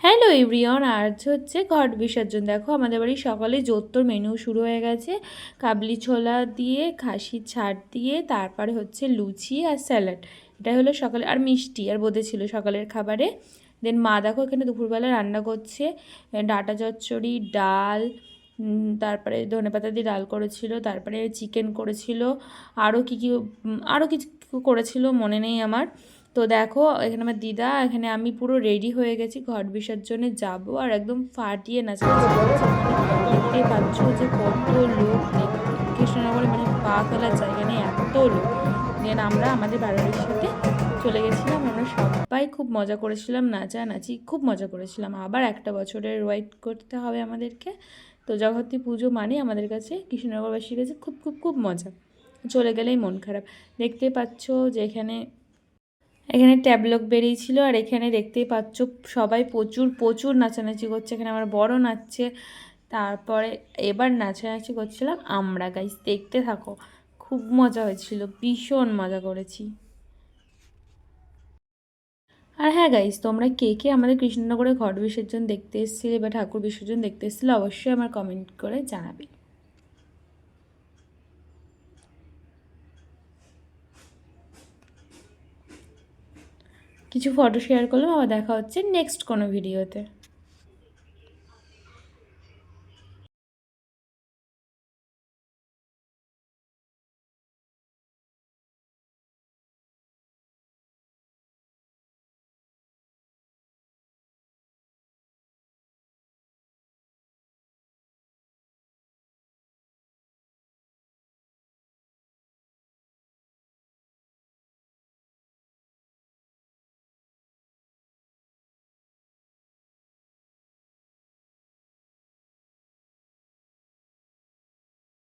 Hello everyone, আজ হচ্ছে ঘট বিসর্জন। দেখো আমাদের বাড়ির সকালে জোত্তর মেনু শুরু হয়ে গেছে। কাবলি ছোলা দিয়ে, খাসির ছাড় দিয়ে, তারপরে হচ্ছে লুচি আর স্যালাড। এটাই হলো সকালে, আর মিষ্টি আর বোঁদে ছিল সকালের খাবারে। দেন মা দেখো এখানে দুপুরবেলা রান্না করছে ডাঁটা চচ্চড়ি, ডাল, তারপরে ধনেপাতা দিয়ে ডাল করেছিল, তারপরে চিকেন করেছিল, আরও কী কী আরও কিছু করেছিল মনে নেই আমার। তো দেখো এখানে আমার দিদা, এখানে আমি পুরো রেডি হয়ে গেছি, ঘট বিসর্জনে যাব আর একদম ফাটিয়ে নাচানাচি করছি। মানে দেখতেই পাচ্ছ যে কত লোক, কৃষ্ণনগরে মানে পা ফেলার জায়গা নেই, এত লোক। দেন আমরা আমাদের বাড়ির সাথে চলে গেছিলাম, আমরা সবাই খুব মজা করেছিলাম, নাচানাচি খুব মজা করেছিলাম। আবার একটা বছরের ওয়েট করতে হবে আমাদেরকে। তো জগদ্ধাত্রী পুজো মানে আমাদের কাছে, কৃষ্ণনগরবাসীর কাছে খুব খুব খুব মজা। চলে গেলেই মন খারাপ। দেখতে পাচ্ছ যে এখানে এখানে ট্যাবলক বেরিয়েছিল, আর এখানে দেখতেই পাচ্ছ সবাই প্রচুর প্রচুর নাচানাচি করছে। এখানে আমার বড় নাচছে, তারপরে এবার নাচানাচি করছিলাম আমরা। গাইস দেখতে থাকো, খুব মজা হয়েছিল, ভীষণ মজা করেছি। আর হ্যাঁ গাইস, তোমরা কে কে আমাদের কৃষ্ণনগরে ঘট বিসর্জন দেখতে এসেছিলে বা ঠাকুর বিসর্জন দেখতে এসেছিলে অবশ্যই আমার কমেন্ট করে জানাবে। কিছু ফটো শেয়ার করলাম, আবার দেখা হচ্ছে নেক্সট কোনো ভিডিওতে।